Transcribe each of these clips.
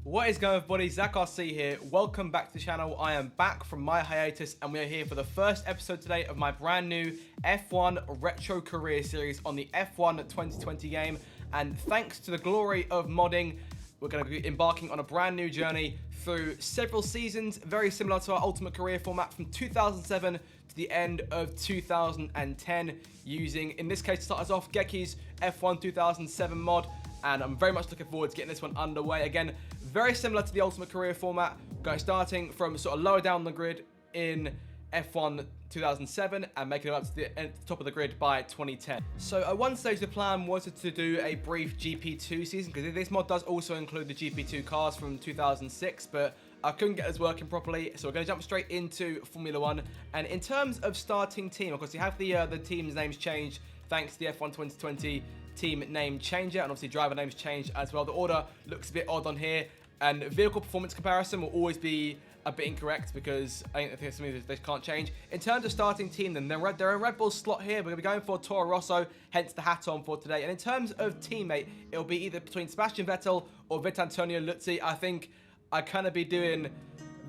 What is going on, everybody? Zach RC here. Welcome back to the channel. I am back from my hiatus and we are here for the first episode today of my brand new F1 Retro Career Series on the F1 2020 game. And thanks to the glory of modding, we're going to be embarking on a brand new journey through several seasons, very similar to our Ultimate Career format from 2007 to the end of 2010, using, in this case, to start us off, Geki's F1 2007 mod. And I'm very much looking forward to getting this one underway. Again, very similar to the Ultimate Career format, starting from sort of lower down the grid in F1 2007 and making it up to the top of the grid by 2010. So at one stage the plan was to do a brief GP2 season, because this mod does also include the GP2 cars from 2006, but I couldn't get this working properly, so we're going to jump straight into Formula 1. And in terms of starting team, of course, you have the team's names changed thanks to the F1 2020 team name changer, and obviously driver names changed as well. The order looks a bit odd on here, and vehicle performance comparison will always be a bit incorrect because I think it's something that they can't change. In terms of starting team, then they're in Red Bull's slot here. We're going to be going for Toro Rosso, hence the hat on for today. And in terms of teammate, it'll be either between Sebastian Vettel or Vittorio Luzzi. I think I kind of be doing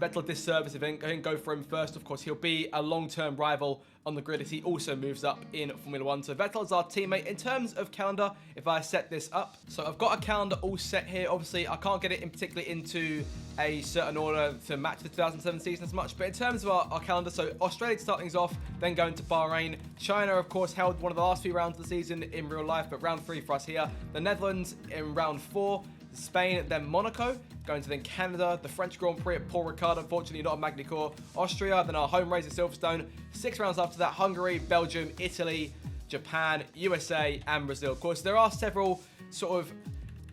Vettel a disservice if I didn't go for him first. Of course, he'll be a long-term rival on the grid as he also moves up in Formula 1. So Vettel is our teammate. In terms of calendar, if I set this up, so I've got a calendar all set here. Obviously, I can't get it in particularly into a certain order to match the 2007 season as much, but in terms of our calendar, so Australia to start things off, then going to Bahrain. China, of course, held one of the last few rounds of the season in real life, but round 3 for us here. The Netherlands in round 4. Spain, then Monaco, going to then Canada, the French Grand Prix at Paul Ricard, unfortunately not a Magny-Cours, Austria, then our home race at Silverstone, 6 rounds after that, Hungary, Belgium, Italy, Japan, USA, and Brazil. Of course, there are several sort of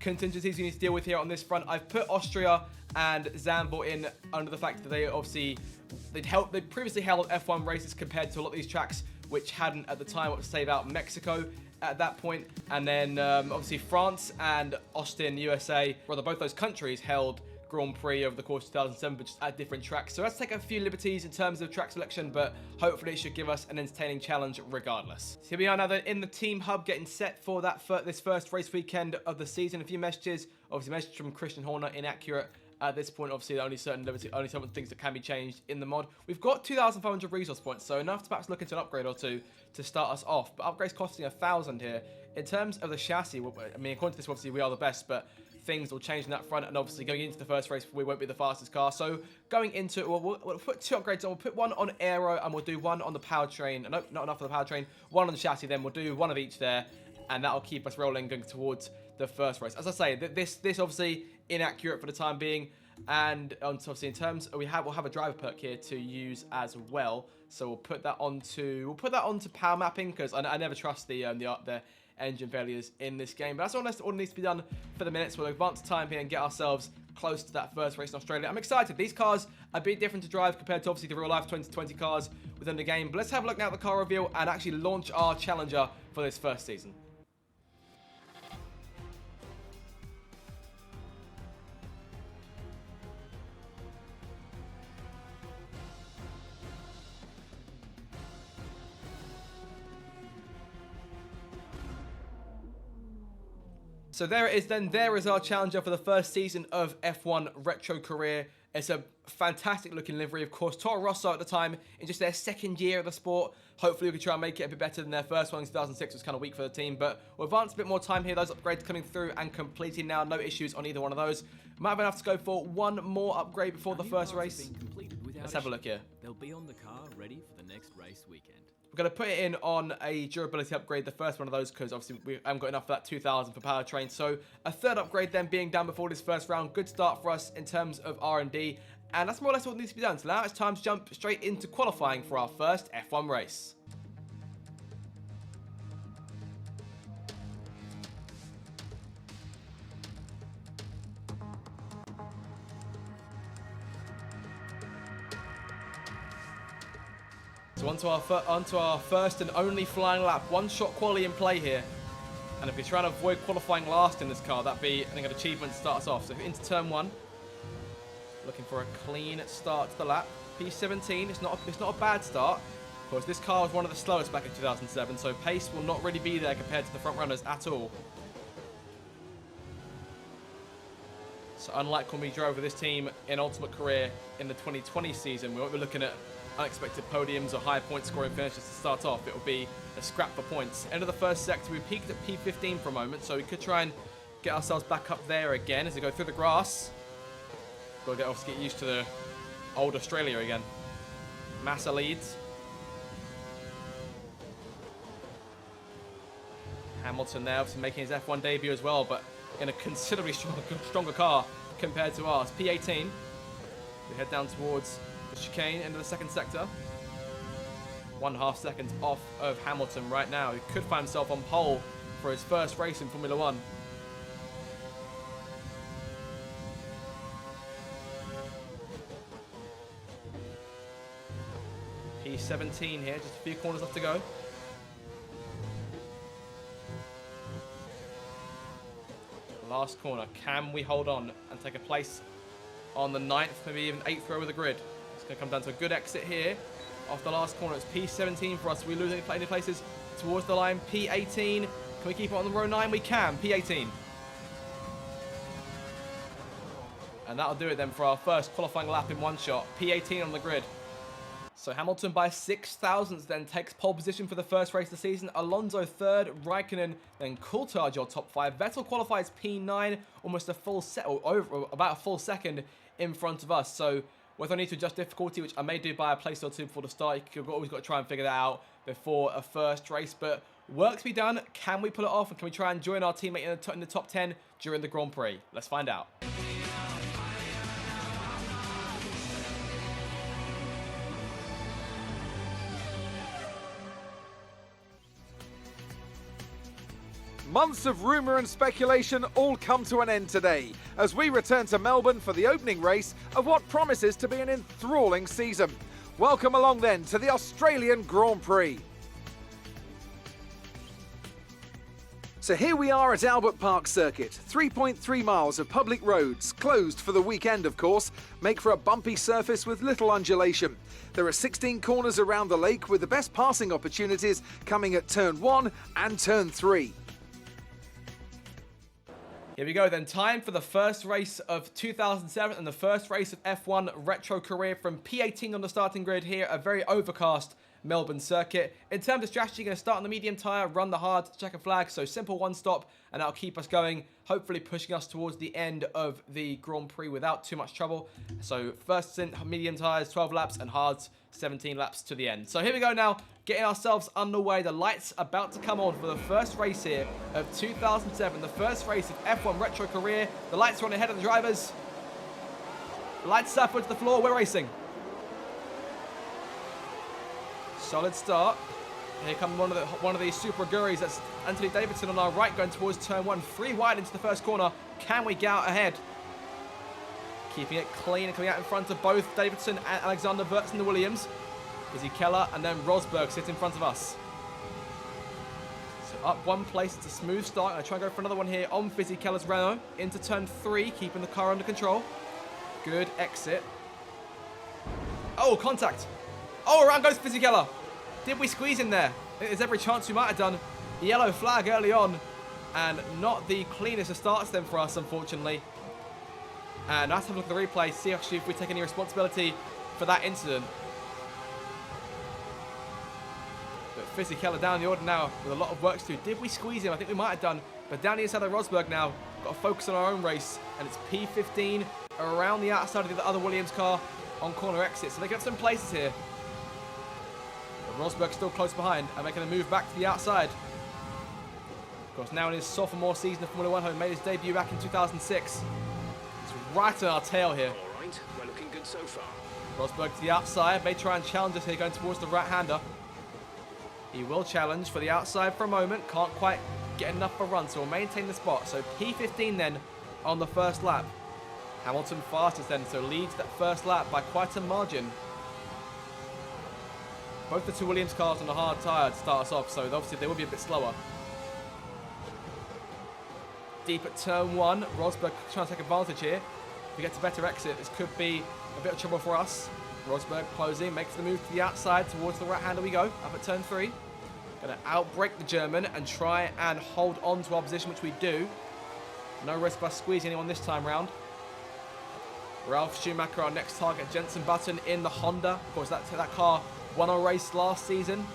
contingencies you need to deal with here on this front. I've put Austria and Zandvoort in under the fact that they'd previously held F1 races compared to a lot of these tracks which hadn't at the time, what to save out Mexico at that point. And then obviously France and Austin, USA, rather both those countries held Grand Prix over the course of 2007, but just at different tracks. So let's take a few liberties in terms of track selection, but hopefully it should give us an entertaining challenge regardless. So here we are now then in the team hub, getting set for this first race weekend of the season. A few messages, obviously message from Christian Horner, inaccurate at this point. Obviously only certain things that can be changed in the mod. We've got 2,500 resource points, so enough to perhaps look into an upgrade or two to start us off, but upgrades costing 1,000 here. In terms of the chassis, I mean, according to this, obviously we are the best, but things will change in that front, and obviously going into the first race we won't be the fastest car. So going into it, we'll put 2 upgrades on. We'll put one on aero and we'll do one on the powertrain. Nope, not enough for the powertrain. One on the chassis, then we'll do one of each there, and that'll keep us rolling going towards the first race. As I say, this obviously inaccurate for the time being, and obviously in terms we'll have a driver perk here to use as well. So we'll put that onto power mapping, because I never trust the engine failures in this game. But that's all needs to be done for the minutes. We'll advance time here and get ourselves close to that first race in Australia. I'm excited. These cars are a bit different to drive compared to obviously the real life 2020 cars within the game. But let's have a look now at the car reveal and actually launch our challenger for this first season. So there it is then. There is our challenger for the first season of F1 Retro Career. It's a fantastic looking livery, of course. Toro Rosso at the time, in just their second year of the sport. Hopefully we can try and make it a bit better than their first one in 2006. Was kind of weak for the team, but we'll advance a bit more time here. Those upgrades coming through and completing now. No issues on either one of those. Might have enough to go for one more upgrade before the first race. Let's have a look here. They'll be on the car ready for the next race weekend. We're going to put it in on a durability upgrade, the first one of those, because obviously we haven't got enough for that 2,000 for powertrain. So a third upgrade then being done before this first round. Good start for us in terms of R&D. And that's more or less what needs to be done. So now it's time to jump straight into qualifying for our first F1 race. So onto our first and only flying lap. One shot quali in play here. And if you're trying to avoid qualifying last in this car, that'd be, I think, an achievement to start us off. So into turn 1. Looking for a clean start to the lap. P17, it's not a bad start. Of course, this car was one of the slowest back in 2007, so pace will not really be there compared to the front runners at all. So So unlike when we drove with this team in Ultimate Career in the 2020 season, we won't be looking at unexpected podiums or high point scoring finishes to start off. It will be a scrap for points. End of the first sector, we peaked at P15 for a moment, so we could try and get ourselves back up there again as we go through the grass. Got to obviously get used to the old Australia again. Massa leads. Hamilton there, obviously making his F1 debut as well, but in a considerably stronger car compared to ours. P18. We head down towards the chicane, into the second sector. 1.5 seconds off of Hamilton right now. He could find himself on pole for his first race in Formula One. P17 here, just a few corners left to go. Last corner, can we hold on and take a place on the 9th, maybe even 8th row of the grid? It's going to come down to a good exit here. Off the last corner, it's P17 for us. We lose any places towards the line. P18, can we keep it on the row 9? We can, P18. And that'll do it then for our first qualifying lap in one shot. P18 on the grid. So Hamilton by 6 thousandths then takes pole position for the first race of the season. Alonso third, Raikkonen, then Coulthard your top 5. Vettel qualifies P9, almost a full set, or over, about a full second in front of us. So whether I need to adjust difficulty, which I may do by a place or two before the start, you've always got to try and figure that out before a first race. But work to be done. Can we pull it off? And can we try and join our teammate in the top 10 during the Grand Prix? Let's find out. Months of rumour and speculation all come to an end today as we return to Melbourne for the opening race of what promises to be an enthralling season. Welcome along then to the Australian Grand Prix. So here we are at Albert Park Circuit. 3.3 miles of public roads, closed for the weekend of course, make for a bumpy surface with little undulation. There are 16 corners around the lake with the best passing opportunities coming at turn 1 and turn 3. Here we go then, time for the first race of 2007 and the first race of F1 Retro Career from P18 on the starting grid here, a very overcast Melbourne circuit. In terms of strategy, going to start on the medium tyre, run the hard, check a flag, so simple one stop, and that'll keep us going, hopefully pushing us towards the end of the Grand Prix without too much trouble. So first stint, medium tyres, 12 laps, and hards, 17 laps to the end. So here we go now, getting ourselves underway. The lights about to come on for the first race here of 2007, the first race of F1 Retro Career. The lights are on ahead of the drivers. Lights up to the floor, we're racing. Solid start. Here comes one of these Super Aguris. That's Anthony Davidson on our right going towards turn 1. 3 wide into the first corner. Can we get out ahead? Keeping it clean and coming out in front of both Davidson and Alexander Wirtz in the Williams. Izzy Keller and then Rosberg sit in front of us. So up one place, it's a smooth start. I'm going to try and go for another one here on Izzy Keller's Renault. Into turn 3, keeping the car under control. Good exit. Oh, contact. Oh, around goes Izzy Keller. Did we squeeze in there? I think there's every chance we might have done. Yellow flag early on. And not the cleanest of starts then for us, unfortunately. And let's have a look at the replay, see actually if we take any responsibility for that incident. But Fizzy Keller down the order now with a lot of work to do. Did we squeeze him? I think we might have done. But down the inside of Rosberg now, got to focus on our own race. And it's P15 around the outside of the other Williams car on corner exit. So they get some places here. But Rosberg's still close behind and making a move back to the outside. Of course, now in his sophomore season of Formula 1, having made his debut back in 2006. Right on our tail here. All right, we're looking good so far. Rosberg to the outside, may try and challenge us here going towards the right-hander. He will challenge for the outside for a moment, can't quite get enough of a run, so we'll maintain the spot. So P15 then on the first lap. Hamilton fastest then, so leads that first lap by quite a margin. Both the two Williams cars on the hard tyre to start us off, so obviously they will be a bit slower. Deep at turn 1, Rosberg trying to take advantage here. If we get to better exit, this could be a bit of trouble for us. Rosberg closing, makes the move to the outside, towards the right-hander we go, up at turn 3. Going to outbrake the German and try and hold on to our position, which we do. No risk of us squeezing anyone this time round. Ralf Schumacher, our next target. Jenson Button in the Honda. Of course, that car won a race last season.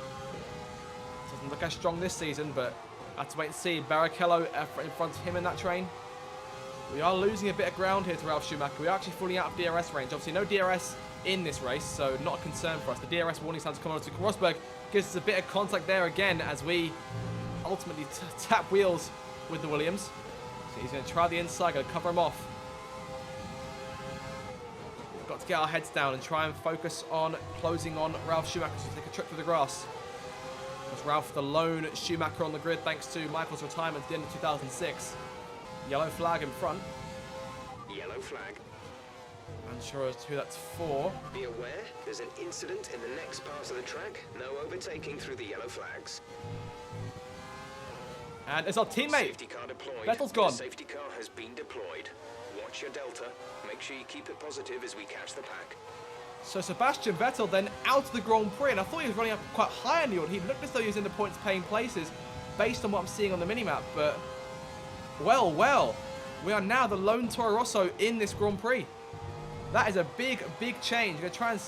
Doesn't look as strong this season, but I have to wait and see. Barrichello in front of him in that train. We are losing a bit of ground here to Ralf Schumacher. We are actually falling out of DRS range. Obviously, no DRS in this race, so not a concern for us. The DRS warning signs come over to Rosberg. Gives us a bit of contact there again as we ultimately tap wheels with the Williams. So he's going to try the inside, going to cover him off. We've got to get our heads down and try and focus on closing on Ralf Schumacher to take a trip through the grass. Was Ralf the lone Schumacher on the grid thanks to Michael's retirement at the end of 2006. Yellow flag in front. Yellow flag. Unsure as to who that's for. Be aware, there's an incident in the next part of the track. No overtaking through the yellow flags. And it's our teammate. Safety car deployed. Vettel's gone. The safety car has been deployed. Watch your delta. Make sure you keep it positive as we catch the pack. So Sebastian Vettel then out of the Grand Prix, and I thought he was running up quite high in the order. He looked as though he was in the points paying places based on what I'm seeing on the minimap, but well, we are now the lone Toro Rosso in this Grand Prix. That is a big change. We're going to try and,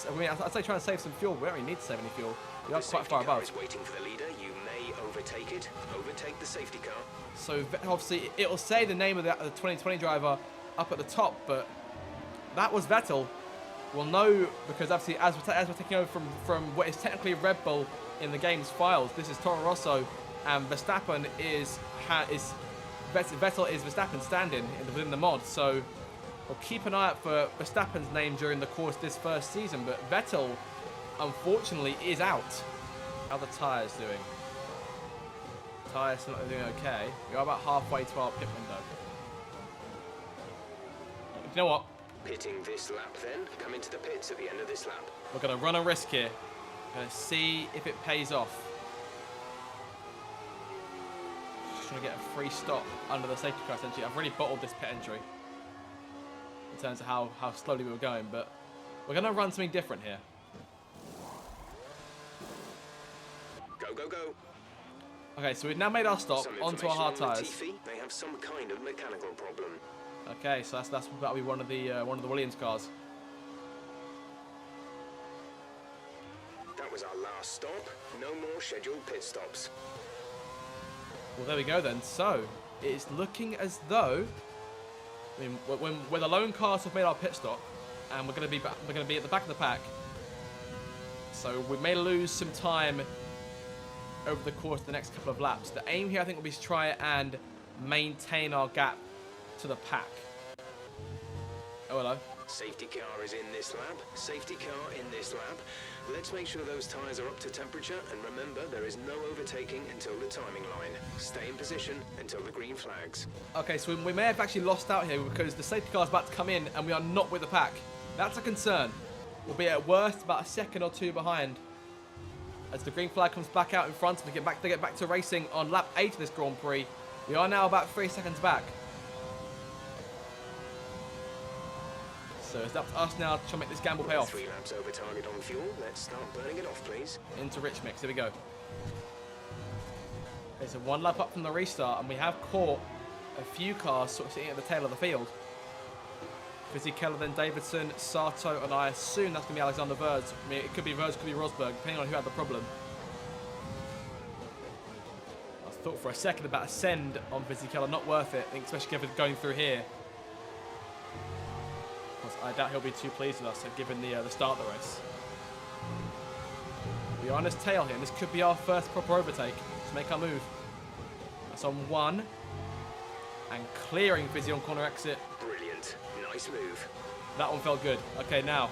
I'd say try and save some fuel. We don't really need to save any fuel. We are quite far above. The safety car is waiting for the leader. You may overtake it. Overtake the safety car. So obviously it will say the name of the 2020 driver up at the top, but that was Vettel. We'll know because obviously as we're taking over from what is technically Red Bull in the game's files, this is Toro Rosso, and Verstappen is Vettel is Verstappen stand-in within the mod. So we'll keep an eye out for Verstappen's name during the course this first season, but Vettel unfortunately is out. How are the tyres doing? Tyres not doing okay. We are about halfway to our pit window. You know what? Pitting this lap then. Come into the pits at the end of this lap. We're going to run a risk here. Going to see if it pays off. Just trying to get a free stop under the safety car essentially. I've really bottled this pit entry in terms of how slowly we were going, but we're going to run something different here. Go, go, go. Okay, so we've now made our stop Some onto our hard information on tyres. Latifi. They have some kind of mechanical problem. Okay, so that'll be one of the Williams cars. That was our last stop. No more scheduled pit stops. Well, there we go then. So it's looking as though, I mean, when the lone cars have made our pit stop, and we're going to be at the back of the pack. So we may lose some time over the course of the next couple of laps. The aim here, I think, will be to try and maintain our gap to the pack. Oh, hello. Safety car is in this lap. Safety car in this lap. Let's make sure those tyres are up to temperature, and remember, there is no overtaking until the timing line. Stay in position until the green flags. Okay, so we may have actually lost out here because the safety car is about to come in and we are not with the pack. That's a concern. We'll be at worst about a second or two behind. As the green flag comes back out in front and we get back to racing on lap 8 of this Grand Prix, we are now about 3 seconds back. So it's up to us now to try and make this gamble pay off. 3 laps over target on fuel. Let's start burning it off, please. Into rich mix. Here we go. Okay, so 1 lap up from the restart, and we have caught a few cars sort of sitting at the tail of the field. Fisichella, then Davidson, Sato, and I assume that's going to be Alexander Verz. I mean, it could be Verz, it could be Rosberg, depending on who had the problem. I thought for a second about a send on Fisichella, not worth it, I think, especially given going through here. Of course, I doubt he'll be too pleased with us, given the start of the race. We are on his tail here, and this could be our first proper overtake to make our move. That's on 1, and clearing Fizzy on corner exit. Brilliant. Nice move. That one felt good. Okay, now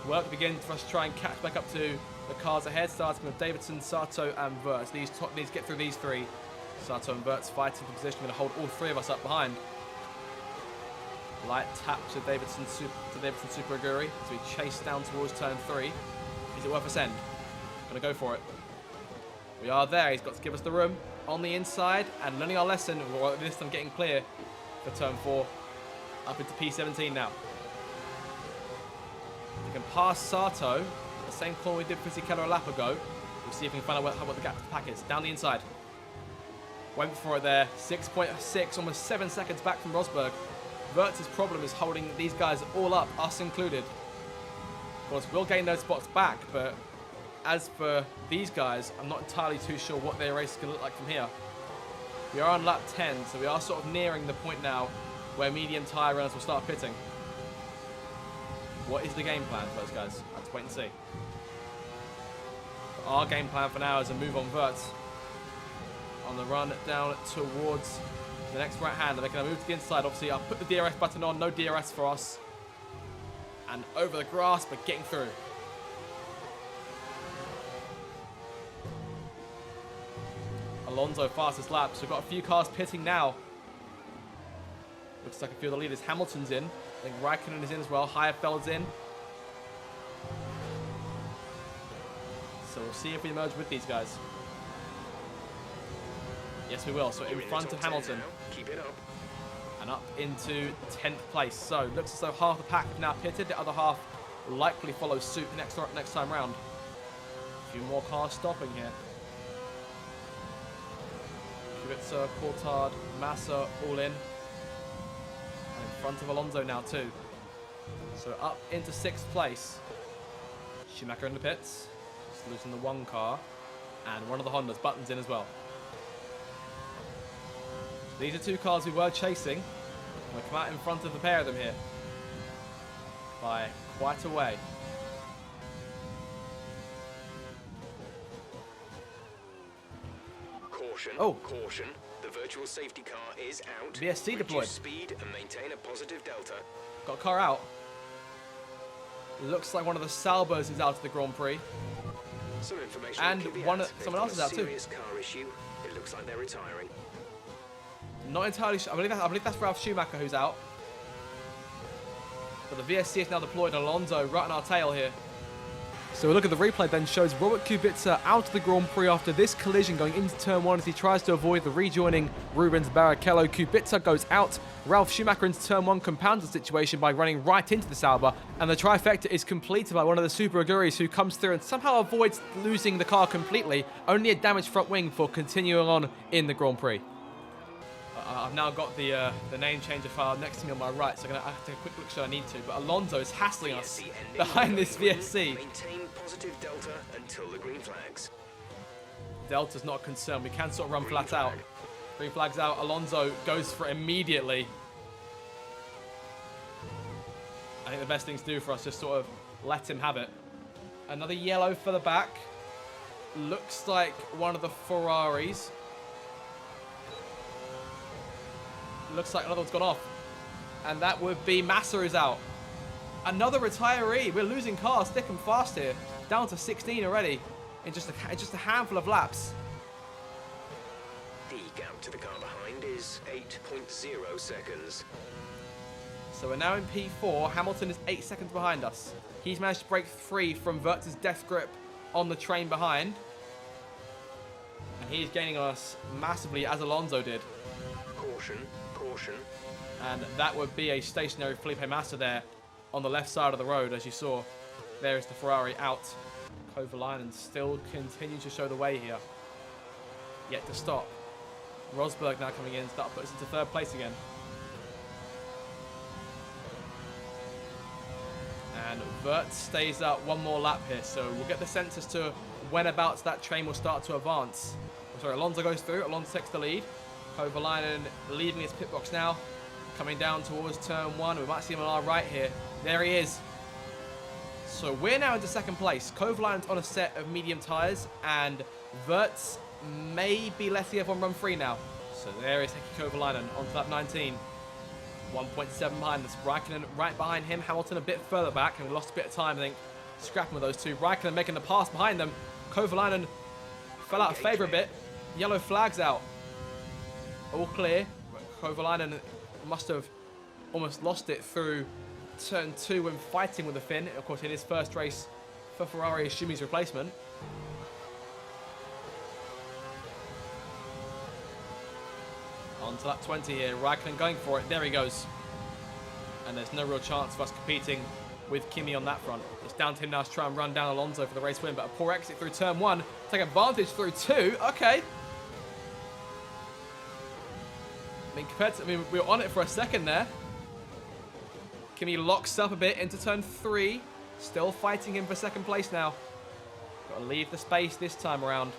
work begins for us to try and catch back up to the cars ahead, starting with Davidson, Sato, and Verts. These need to get through these 3. Sato and Verts fighting for position. Going to hold all 3 of us up behind. Light tap to Davidson Super Aguri as we chase down towards turn 3. Is it worth a send? Gonna go for it. We are there. He's got to give us the room on the inside and learning our lesson. Or this time getting clear for turn 4. Up into P17 now. We can pass Sato. The same corner we did for Fisichella a lap ago. We'll see if we can find out what the gap to the pack is. Down the inside. Went for it there. 6.6, almost 7 seconds back from Rosberg. Wirtz's problem is holding these guys all up, us included. Of course, we'll gain those spots back, but as for these guys, I'm not entirely too sure what their race is going to look like from here. We are on lap 10, so we are sort of nearing the point now where medium tyre runners will start pitting. What is the game plan for those guys? Let's wait and see. But our game plan for now is a move on Wirtz. On the run down towards the next right hand. They're going to move to the inside. Obviously, I'll put the DRS button on. No DRS for us. And over the grass, but getting through. Alonso fastest lap. So we've got a few cars pitting now. Looks like a few of the leaders. Hamilton's in. I think Raikkonen is in as well. Heierfeld's in. So we'll see if we emerge with these guys. Yes, we will. So in front of Hamilton. Keep it up. And up into 10th place. So looks as though half the pack have now pitted. The other half will likely follow suit next time round. A few more cars stopping here. Kubica, Coulthard, Massa all in. And in front of Alonso now too. So up into 6th place. Schumacher in the pits. Just losing the one car. And one of the Hondas, Button's in as well. These are two cars we were chasing. We'll come out in front of the pair of them here. By quite a way. Caution. Oh. Caution. The virtual safety car is out. VSC deployed. Reduce speed and maintain a positive delta. Got a car out. Looks like one of the Saubers is out of the Grand Prix. Some information. And someone else is out too. Serious car issue. It looks like they're retiring. Not entirely sure. I believe that's Ralf Schumacher who's out. But the VSC is now deployed. Alonso right on our tail here. So a look at the replay then shows Robert Kubica out of the Grand Prix after this collision going into turn 1 as he tries to avoid the rejoining Rubens Barrichello. Kubica goes out. Ralf Schumacher into turn 1 compounds the situation by running right into the Sauber. And the trifecta is completed by one of the Super Aguris who comes through and somehow avoids losing the car completely. Only a damaged front wing for continuing on in the Grand Prix. I've now got the name changer file next to me on my right, so I'm going to have to take a quick look should I need to. But Alonso is hassling us behind this VSC. Maintain positive delta until the green flags. Delta's not a concern. We can sort of run flat out. Green flag's out. Alonso goes for it immediately. I think the best thing to do for us is just sort of let him have it. Another yellow for the back. Looks like one of the Ferraris. Looks like another one's gone off. And that would be Massa is out. Another retiree. We're losing cars thick and fast here. Down to 16 already in just a handful of laps. The gap to the car behind is 8.0 seconds. So we're now in P4. Hamilton is 8 seconds behind us. He's managed to break free from Wirtz's death grip on the train behind. And he's gaining on us massively as Alonso did. Caution. Caution. And that would be a stationary Felipe Massa there on the left side of the road, as you saw. There is the Ferrari out. Kovalainen still continues to show the way here. Yet to stop. Rosberg now coming in. That puts us into 3rd place again. And Wirtz stays up one more lap here. So we'll get the sense as to whenabouts that train will start to advance. Sorry, Alonso goes through. Alonso takes the lead. Kovalainen leaving his pit box now. Coming down towards turn 1. We might see him on our right here. There he is. So we're now into 2nd place. Kovalainen's on a set of medium tyres. And Wirtz may be letting everyone run free now. So there is Heikki Kovalainen on lap 19. 1.7 behind us. Raikkonen right behind him. Hamilton a bit further back. And we lost a bit of time, I think, scrapping with those two. Raikkonen making the pass behind them. Kovalainen fell out of favour a bit. Yellow flag's out. All clear. Kovalainen must have almost lost it through turn 2 when fighting with the Finn. Of course, in his first race for Ferrari as Schummi's replacement. On to lap 20 here. Raikkonen going for it. There he goes. And there's no real chance for us competing with Kimi on that front. It's down to him now to try and run down Alonso for the race win. But a poor exit through turn 1. Take advantage through 2. Okay. I mean, we were on it for a second there. Kimi locks up a bit into turn 3. Still fighting him for second place now. Got to leave the space this time around.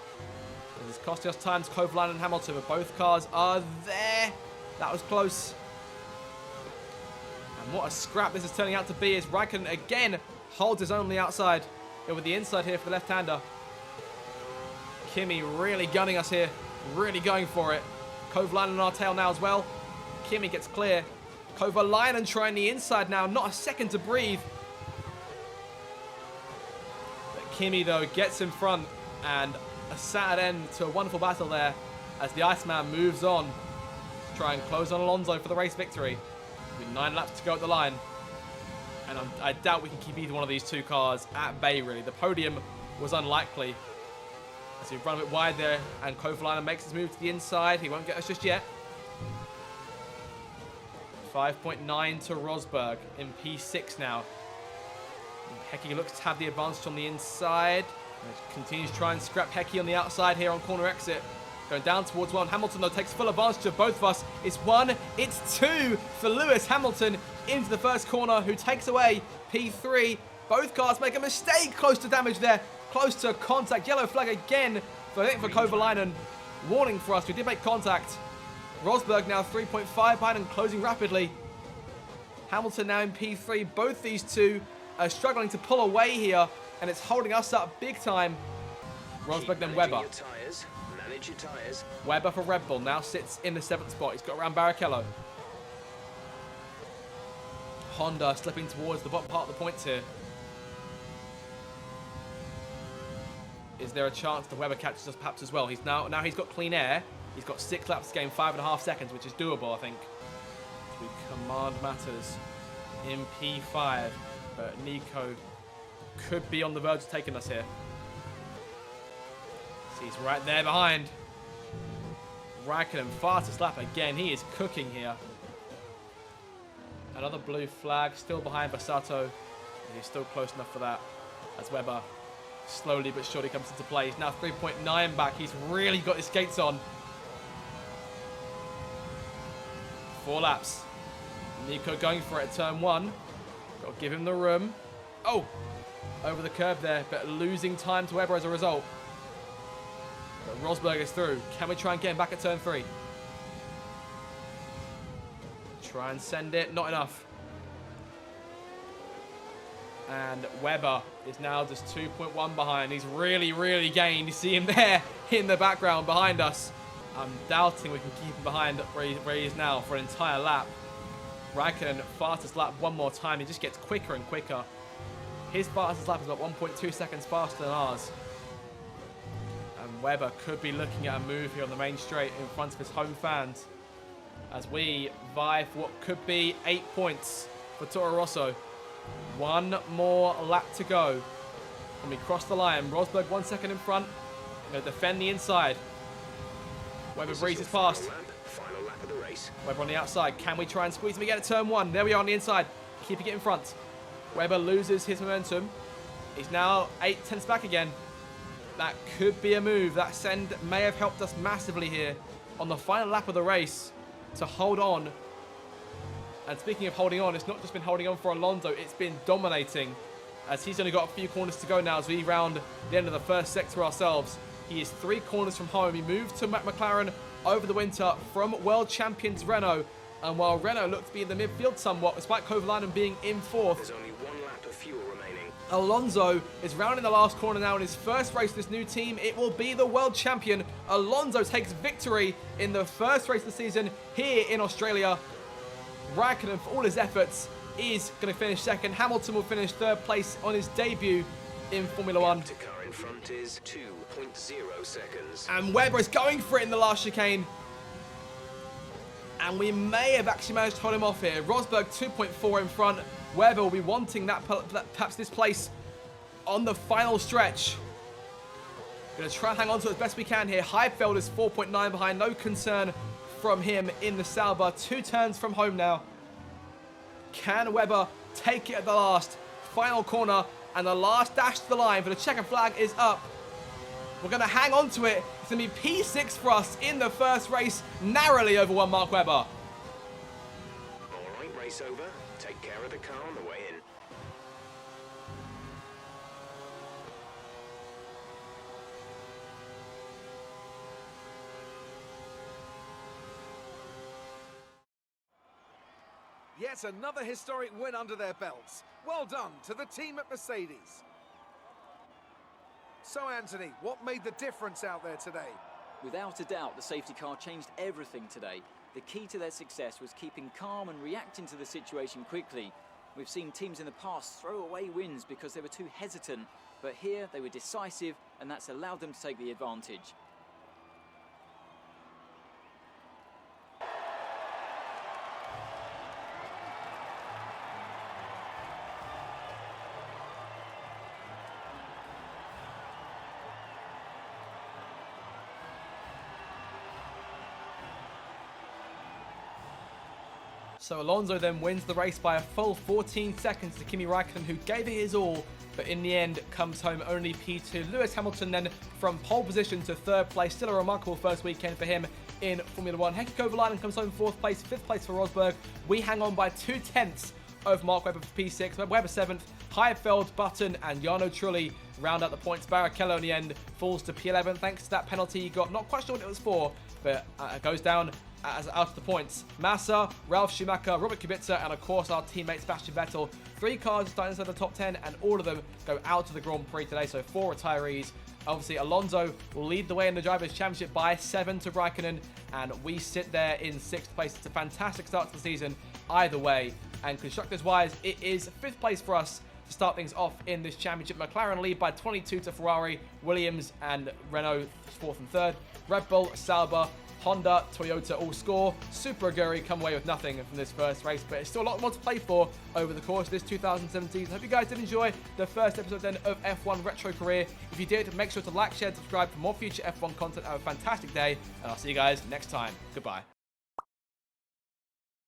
This is costing us time to Kovalainen and Hamilton, but both cars are there. That was close. And what a scrap this is turning out to be as Raikkonen again holds his own on the outside. Over the inside here for the left-hander. Kimi really gunning us here. Really going for it. Kovalainen on our tail now as well. Kimi gets clear. Kovalainen trying the inside now. Not a second to breathe. But Kimi, though, gets in front. And a sad end to a wonderful battle there as the Iceman moves on to try and close on Alonso for the race victory. With 9 laps to go at the line. And I doubt we can keep either one of these two cars at bay, really. The podium was unlikely. As we run a bit wide there, and Kovalainen makes his move to the inside. He won't get us just yet. 5.9 to Rosberg in P6 now. Hecky looks to have the advantage on the inside. Continues to try and scrap Hecky on the outside here on corner exit. Going down towards 1. Hamilton, though, takes full advantage of both of us. It's 1, it's 2 for Lewis Hamilton into the first corner, who takes away P3. Both cars make a mistake close to damage there. Close to contact. Yellow flag again for Kovalainen. Warning for us. We did make contact. Rosberg now 3.5 behind and closing rapidly. Hamilton now in P3. Both these two are struggling to pull away here, and it's holding us up big time. Rosberg then Webber. Manage your tires. Webber for Red Bull now sits in the 7th spot. He's got around Barrichello. Honda slipping towards the bottom part of the points here. Is there a chance that Webber catches us perhaps as well? He's now he's got clean air. He's got 6 laps to gain 5.5 seconds, which is doable, I think. We command matters in P5, but Nico could be on the verge of taking us here. He's right there behind. Raikkonen fastest lap again. He is cooking here. Another blue flag still behind Basato. He's still close enough for that as Webber slowly but surely comes into play. He's now 3.9 back. He's really got his skates on. 4 laps. Nico going for it at turn 1. Got to give him the room. Oh! Over the curb there, but losing time to Webber as a result. But Rosberg is through. Can we try and get him back at turn 3? Try and send it. Not enough. And Webber is now just 2.1 behind. He's really, really gained. You see him there in the background behind us. I'm doubting we can keep him behind where he is now for an entire lap. Raikkonen, fastest lap one more time. He just gets quicker and quicker. His fastest lap is about 1.2 seconds faster than ours. And Webber could be looking at a move here on the main straight in front of his home fans as we vie for what could be 8 points for Toro Rosso. 1 more lap to go. When we cross the line, Rosberg 1 second in front. Going to defend the inside. Webber breezes past. Final lap of the race. Webber on the outside. Can we try and squeeze him again at turn 1? There we are on the inside. Keeping it in front. Webber loses his momentum. He's now 8 tenths back again. That could be a move. That send may have helped us massively here on the final lap of the race to hold on. And speaking of holding on, it's not just been holding on for Alonso, it's been dominating as he's only got a few corners to go now as we round the end of the first sector ourselves. He is 3 corners from home. He moved to McLaren over the winter from world champions Renault. And while Renault looked to be in the midfield somewhat, despite Kovalainen being in 4th, There's only 1 lap of fuel remaining. Alonso is rounding the last corner now in his first race of this new team. It will be the world champion. Alonso takes victory in the first race of the season here in Australia. Raikkonen, for all his efforts, is going to finish 2nd. Hamilton will finish 3rd place on his debut in Formula 1. The car in front is 2.0 seconds. And Webber is going for it in the last chicane. And we may have actually managed to hold him off here. Rosberg 2.4 in front. Webber will be wanting that perhaps this place on the final stretch. Going to try and hang on to it as best we can here. Heidfeld is 4.9 behind. No concern from him in the Sauber. 2 turns from home now. Can Webber take it at the last? Final corner and the last dash to the line for the checkered flag is up. We're going to hang on to it. It's going to be P6 for us in the first race, narrowly over 1 Mark Webber. All right, race over. Take care of the car on the way in. Yet another historic win under their belts. Well done to the team at Mercedes. So Anthony, what made the difference out there today? Without a doubt, the safety car changed everything today. The key to their success was keeping calm and reacting to the situation quickly. We've seen teams in the past throw away wins because they were too hesitant, but here they were decisive, and that's allowed them to take the advantage. So Alonso then wins the race by a full 14 seconds to Kimi Raikkonen, who gave it his all, but in the end comes home only P2. Lewis Hamilton then from pole position to third place. Still a remarkable first weekend for him in Formula 1. Heikki Kovalainen comes home fourth place, fifth place for Rosberg. We hang on by 2/10 over Mark Webber for P6. Webber 7th, Heidfeld, Button and Jarno Trulli round out the points. Barrichello in the end falls to P11 thanks to that penalty he got. Not quite sure what it was for, but goes down as out of the points. Massa, Ralf Schumacher, Robert Kubica, and of course our teammate Sebastian Vettel. 3 cars starting inside the top 10, and all of them go out to the Grand Prix today, so 4 retirees. Obviously, Alonso will lead the way in the Drivers' Championship by 7 to Raikkonen, and we sit there in 6th place. It's a fantastic start to the season either way, and constructors-wise, it is 5th place for us to start things off in this championship. McLaren lead by 22 to Ferrari, Williams and Renault 4th and 3rd. Red Bull, Sauber, Honda, Toyota all score. Super Aguri come away with nothing from this first race, but it's still a lot more to play for over the course of this 2017. I hope you guys did enjoy the first episode then of F1 Retro Career. If you did, make sure to like, share, subscribe for more future F1 content. Have a fantastic day, and I'll see you guys next time. Goodbye.